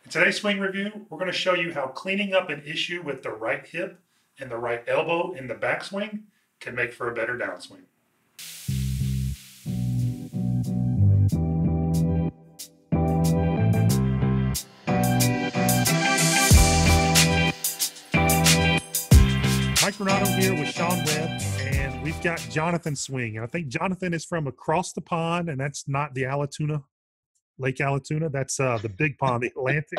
In today's swing review, we're going to show you how cleaning up an issue with the right hip and the right elbow in the backswing can make for a better downswing. Mike Renato here with Sean Webb, and we've got Jonathan Swing. And I think Jonathan is from across the pond, and that's not the Allatoona, Lake Allatoona. That's the big pond, the Atlantic.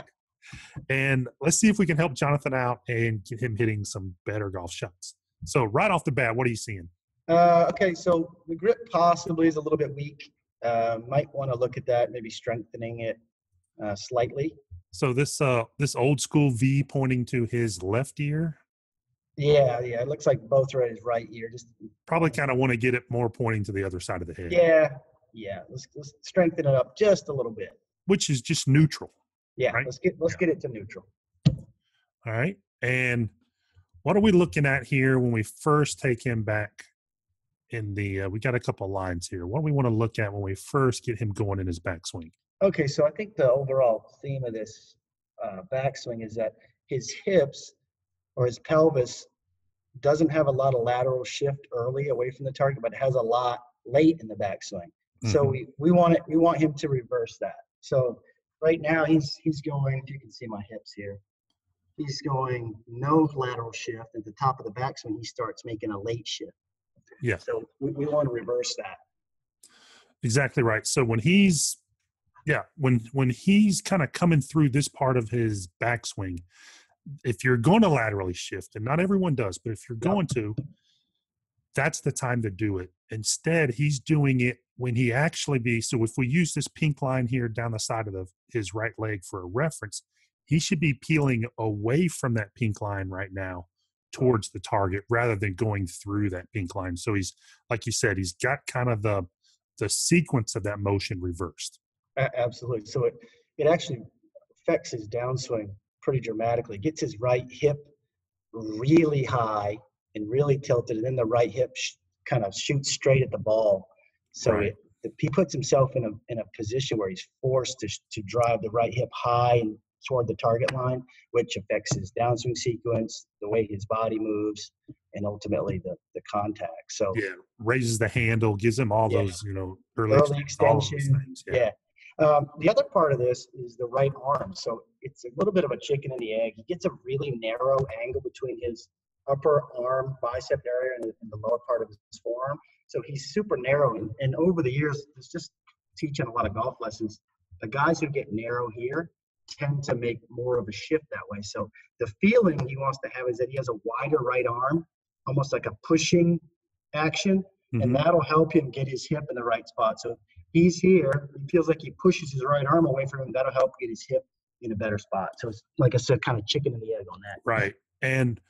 And let's see if we can help Jonathan out and get him hitting some better golf shots. So right off the bat, what are you seeing? Okay, so the grip possibly is a little bit weak. Might want to look at that, maybe strengthening it slightly. So this old school V pointing to his left ear. Yeah. It looks like both are at his right ear. Just probably kind of want to get it more pointing to the other side of the head. Yeah. Let's strengthen it up just a little bit. Which is just neutral. Yeah. Right? Let's get it to neutral. All right. And what are we looking at here when we first take him back in the? We got a couple of lines here. What do we want to look at when we first get him going in his backswing? Okay, so I think the overall theme of this backswing is that his hips or his pelvis doesn't have a lot of lateral shift early away from the target, but has a lot late in the backswing. Mm-hmm. So we want him to reverse that. So right now he's going, if you can see my hips here, he's going no lateral shift. At the top of the backswing, he starts making a late shift. Yeah. So we want to reverse that. Exactly right. So when he's when he's kind of coming through this part of his backswing, if you're going to laterally shift, and not everyone does, but if you're going to, that's the time to do it. Instead, he's doing it when he actually so if we use this pink line here down the side of his right leg for a reference, he should be peeling away from that pink line right now towards the target rather than going through that pink line. So he's, like you said, he's got kind of the sequence of that motion reversed. Absolutely. So it actually affects his downswing pretty dramatically. Gets his right hip really high and really tilted, and then the right hip kind of shoots straight at the ball. So right. He puts himself in a position where he's forced to drive the right hip high and toward the target line, which affects his downswing sequence, the way his body moves, and ultimately the contact. So raises the handle, gives him all those early extension. The other part of this is the right arm. So it's a little bit of a chicken and the egg. He gets a really narrow angle between his upper arm bicep area and the lower part of his forearm. So he's super narrow. And over the years, it's just teaching a lot of golf lessons. The guys who get narrow here tend to make more of a shift that way. So the feeling he wants to have is that he has a wider right arm, almost like a pushing action, and that'll help him get his hip in the right spot. So he's here, he feels like he pushes his right arm away from him. That'll help get his hip in a better spot. So it's, like I said, kind of chicken and the egg on that. Right. And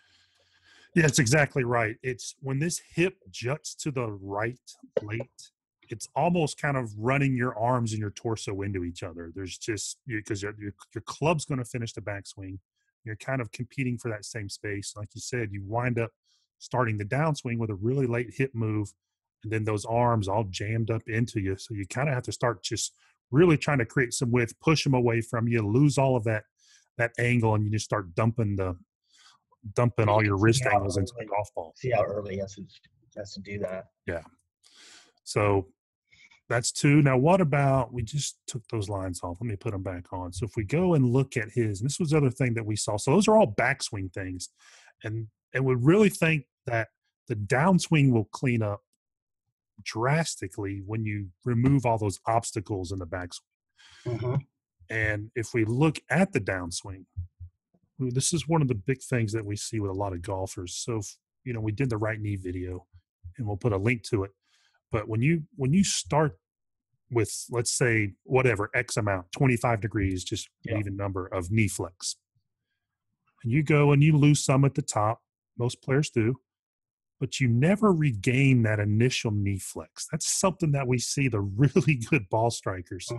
yeah, it's exactly right. It's when this hip juts to the right late, it's almost kind of running your arms and your torso into each other. There's just, because your club's going to finish the backswing. You're kind of competing for that same space. Like you said, you wind up starting the downswing with a really late hip move, and then those arms all jammed up into you. So you kind of have to start just really trying to create some width, push them away from you, lose all of that angle, and you just start dumping all your wrist angles into the golf ball. See how early he has to do that. Yeah. So that's two. Now, what about, we just took those lines off. Let me put them back on. So if we go and look at his, and this was the other thing that we saw. So those are all backswing things. And we really think that the downswing will clean up drastically when you remove all those obstacles in the backswing. Mm-hmm. And if we look at the downswing, this is one of the big things that we see with a lot of golfers. So, we did the right knee video, and we'll put a link to it. But when you start with, let's say, whatever, X amount, 25 degrees, just an even number of knee flex, and you go and you lose some at the top, most players do, but you never regain that initial knee flex. That's something that we see the really good ball strikers,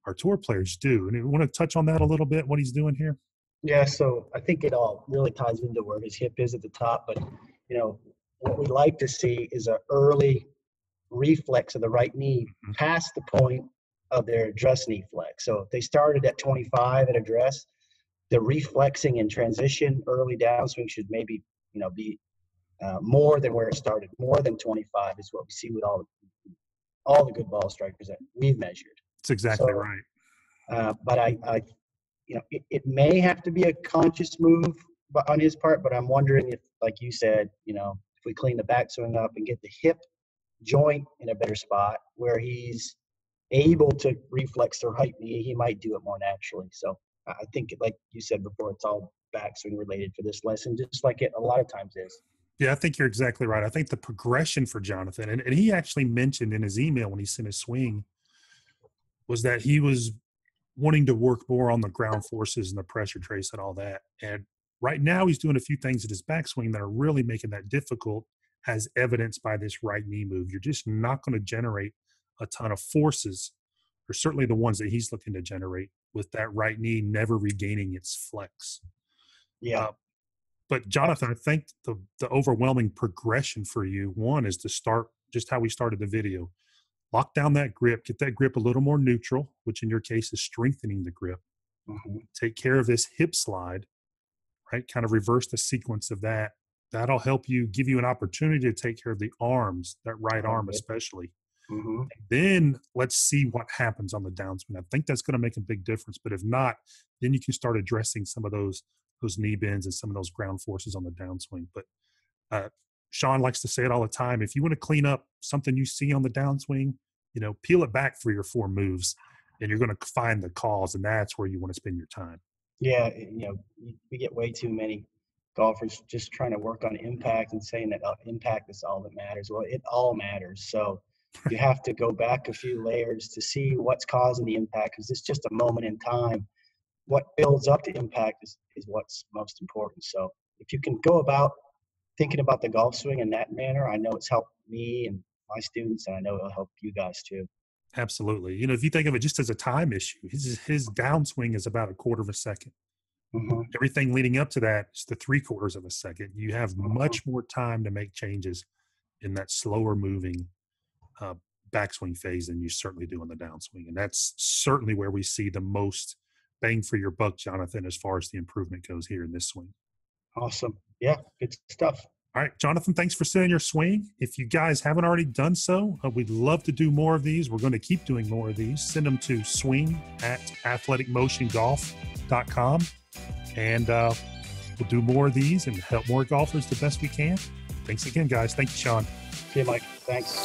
our tour players do. And you want to touch on that a little bit, what he's doing here? Yeah, so I think it all really ties into where his hip is at the top. But, what we like to see is an early reflex of the right knee past the point of their address knee flex. So if they started at 25 at address, the reflexing in transition early downswing should maybe, be more than where it started. More than 25 is what we see with all the good ball strikers that we've measured. That's exactly right. But it may have to be a conscious move on his part, but I'm wondering if, like you said, if we clean the backswing up and get the hip joint in a better spot where he's able to reflex the right knee, he might do it more naturally. So I think, like you said before, it's all backswing related for this lesson, just like it a lot of times is. Yeah, I think you're exactly right. I think the progression for Jonathan, and he actually mentioned in his email when he sent his swing, was that he was wanting to work more on the ground forces and the pressure trace and all that. And right now he's doing a few things at his backswing that are really making that difficult, as evidenced by this right knee move. You're just not going to generate a ton of forces, or certainly the ones that he's looking to generate, with that right knee never regaining its flex. Yeah. But Jonathan, I think the overwhelming progression for you, one, is to start just how we started the video. Lock down that grip, get that grip a little more neutral, which in your case is strengthening the grip. Mm-hmm. Take care of this hip slide, right? Kind of reverse the sequence of that. That'll help you, give you an opportunity to take care of the arms, that right arm especially. Mm-hmm. Then let's see what happens on the downswing. I think that's going to make a big difference. But if not, then you can start addressing some of those knee bends and some of those ground forces on the downswing. But Sean likes to say it all the time. If you want to clean up something you see on the downswing, peel it back 3 or 4 moves, and you're going to find the cause, and that's where you want to spend your time. Yeah, we get way too many golfers just trying to work on impact and saying that impact is all that matters. Well, it all matters. So you have to go back a few layers to see what's causing the impact, because it's just a moment in time. What builds up to impact is what's most important. So if you can go about thinking about the golf swing in that manner, I know it's helped me and my students, and I know it'll help you guys too. Absolutely. If you think of it just as a time issue, his downswing is about 1/4 of a second. Mm-hmm. Everything leading up to that is the 3/4 of a second. You have Mm-hmm. much more time to make changes in that slower moving backswing phase than you certainly do on the downswing. And that's certainly where we see the most bang for your buck, Jonathan, as far as the improvement goes here in this swing. Awesome. Yeah, good stuff. All right, Jonathan, thanks for sending your swing. If you guys haven't already done so, we'd love to do more of these. We're going to keep doing more of these. Send them to swing@athleticmotiongolf.com, and we'll do more of these and help more golfers the best we can. Thanks again, guys. Thank you, Sean. See you, Mike. Thanks.